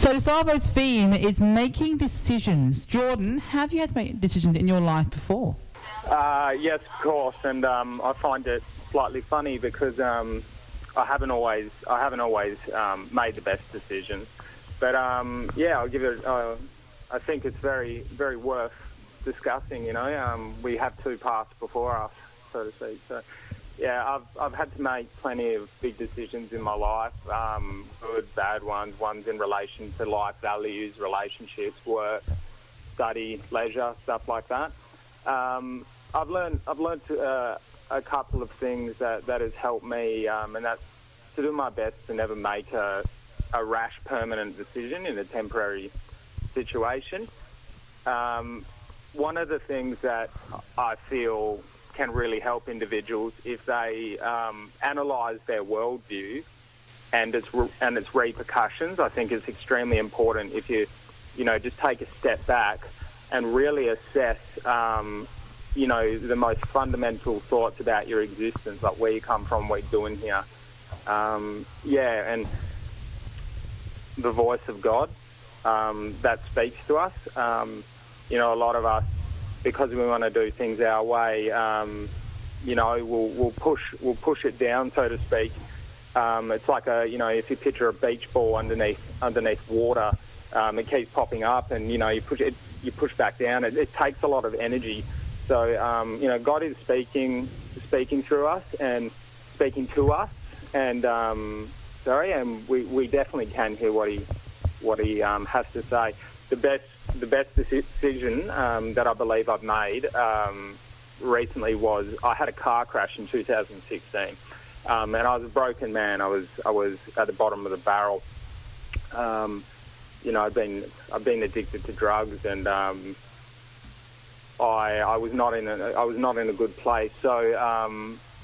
So Savo's theme is making decisions. Jordan, have you had to make decisions in your life before? Yes, of course, and I find it slightly funny because I haven't always made the best decisions. But I'll give it. I think it's very, very worth discussing. We have two paths before us, so to speak. So, yeah, I've had to make plenty of big decisions in my life, good, bad ones in relation to life values, relationships, work, study, leisure, stuff like that. I've learned a couple of things that has helped me, and that's to do my best to never make a rash, permanent decision in a temporary situation. One of the things that I feel can really help individuals if they analyse their worldview and its repercussions. I think it's extremely important if you just take a step back and really assess the most fundamental thoughts about your existence, like where you come from, what you're doing here. And the voice of God that speaks to us. A lot of us, because we want to do things our way, we'll push it down, so to speak. It's like if you picture a beach ball underneath water, it keeps popping up, and you push back down. It takes a lot of energy. So God is speaking through us and speaking to us, and we definitely can hear what he has to say. The best decision that I believe I've made recently was I had a car crash in 2016, and I was a broken man. I was at the bottom of the barrel. I've been addicted to drugs, and I was not in a good place. So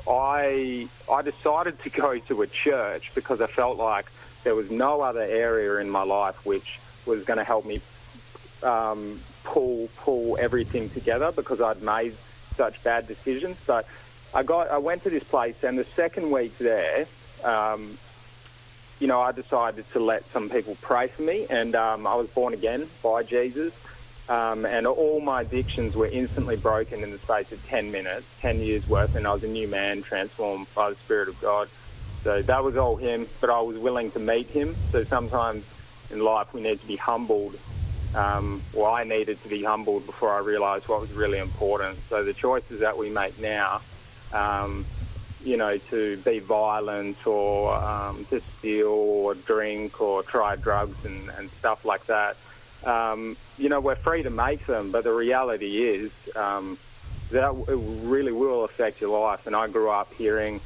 I decided to go to a church because I felt like there was no other area in my life which was going to help me pull everything together, because I'd made such bad decisions. But I went to this place, and the second week there, I decided to let some people pray for me, and I was born again by Jesus, and all my addictions were instantly broken in the space of 10 minutes, 10 years worth, and I was a new man transformed by the Spirit of God. So that was all him, but I was willing to meet him. So sometimes in life we need to be humbled. I needed to be humbled before I realised what was really important. So the choices that we make now, to be violent or to steal or drink or try drugs and stuff like that, we're free to make them, but the reality is that it really will affect your life. And I grew up hearing,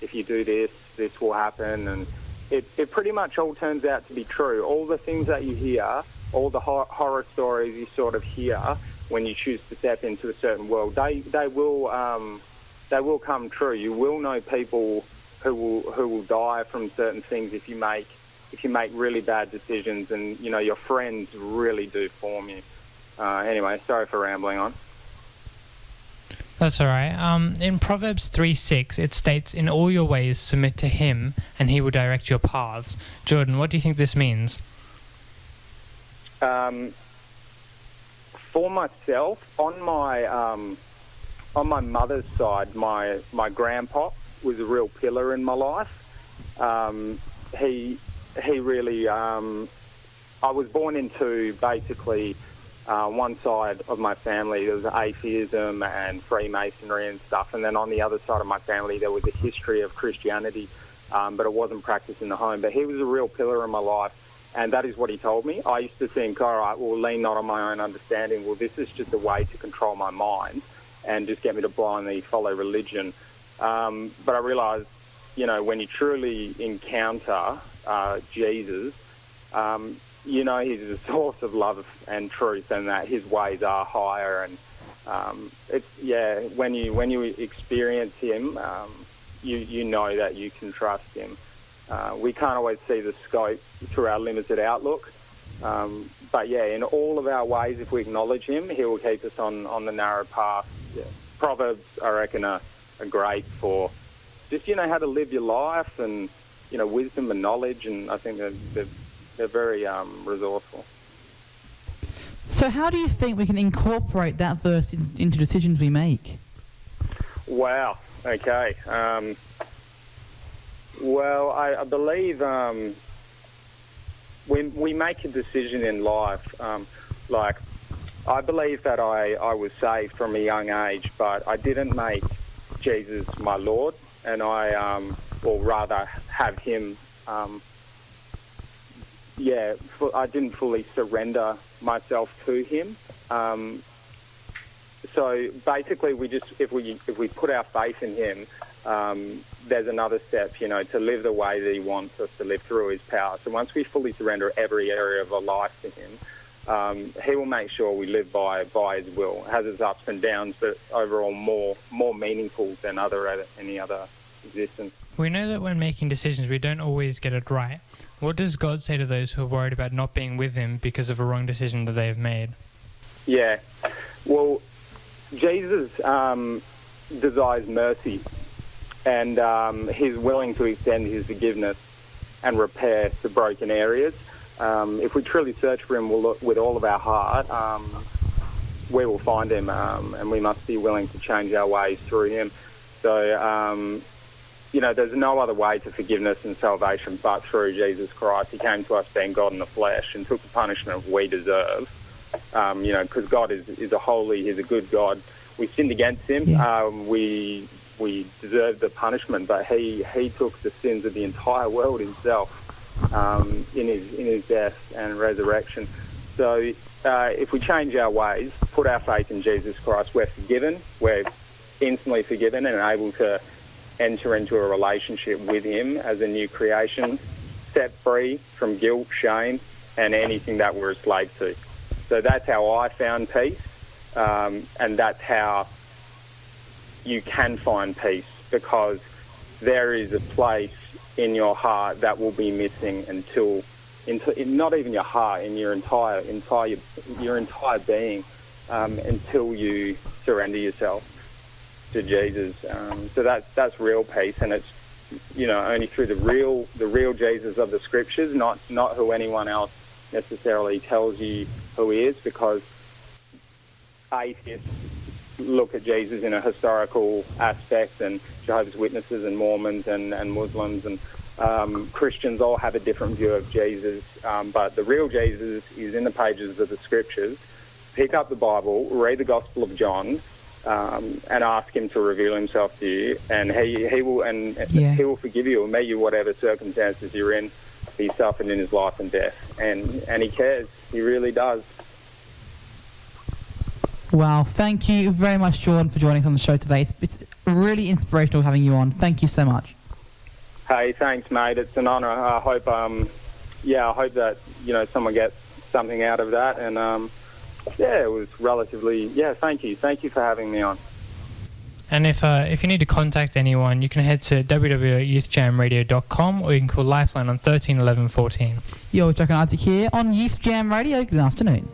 if you do this, this will happen, and it pretty much all turns out to be true. All the things that you hear, all the horror stories you sort of hear when you choose to step into a certain world, they will come true. You will know people who will die from certain things if you make really bad decisions, and your friends really do form you. Anyway, sorry for rambling on. That's all right. In Proverbs 3:6, it states, "In all your ways submit to him, and he will direct your paths." Jordan, what do you think this means? For myself, on my mother's side, my grandpa was a real pillar in my life. He really. I was born into basically. One side of my family, there was atheism and Freemasonry and stuff, and then on the other side of my family there was a history of Christianity, but it wasn't practiced in the home. But he was a real pillar in my life, and that is what he told me. I used to think, all right, well, lean not on my own understanding. Well, this is just a way to control my mind and just get me to blindly follow religion. But I realised, when you truly encounter Jesus, he's the source of love and truth, and that his ways are higher. And when you experience him, you know that you can trust him. We can't always see the scope through our limited outlook, but in all of our ways, if we acknowledge him, he will keep us on the narrow path. Yeah. Proverbs, I reckon, are great for just how to live your life, and wisdom and knowledge, and I think they're very resourceful. So how do you think we can incorporate that verse into decisions we make? Wow. Okay. Well, I believe when we make a decision in life, like I believe that I was saved from a young age, but I didn't make Jesus my Lord, and or rather have him, I didn't fully surrender myself to him. So basically, if we put our faith in him, there's another step, to live the way that he wants us to live through his power. So once we fully surrender every area of our life to him, he will make sure we live by his will. It has its ups and downs, but overall more meaningful than any other existence. We know that when making decisions, we don't always get it right. What does God say to those who are worried about not being with him because of a wrong decision that they have made? Yeah. Well, Jesus desires mercy, and he's willing to extend his forgiveness and repair the broken areas. If we truly search for him with all of our heart, we will find him, and we must be willing to change our ways through him. So, there's no other way to forgiveness and salvation but through Jesus Christ. He came to us being God in the flesh and took the punishment we deserve. Because God is a holy, he's a good God. We sinned against him. Yeah. We deserve the punishment, but he took the sins of the entire world himself in his death and resurrection. So if we change our ways, put our faith in Jesus Christ, we're forgiven. We're instantly forgiven and able to enter into a relationship with him as a new creation, set free from guilt, shame, and anything that we're a slave to. So that's how I found peace, and that's how you can find peace, because there is a place in your heart that will be missing not even your heart, in your entire being, until you surrender yourself to Jesus. So that's real peace, and it's only through the real Jesus of the Scriptures, not who anyone else necessarily tells you who he is, because atheists look at Jesus in a historical aspect, and Jehovah's Witnesses and Mormons and Muslims and Christians all have a different view of Jesus, but the real Jesus is in the pages of the Scriptures. Pick up the Bible, read the Gospel of John, and ask him to reveal himself to you, and he will forgive you and meet you whatever circumstances you're in. He suffered in his life and death, and he cares. He really does. Wow, thank you very much, Jordan, for joining us on the show today. It's really inspirational having you on. Thank you so much. Hey, thanks, mate. It's an honour. I hope that someone gets something out of that. And it was relatively. Yeah, thank you for having me on. And if you need to contact anyone, you can head to www.youthjamradio.com, or you can call Lifeline on 13 11 14. Yo, Jack and Isaac here on Youth Jam Radio. Good afternoon.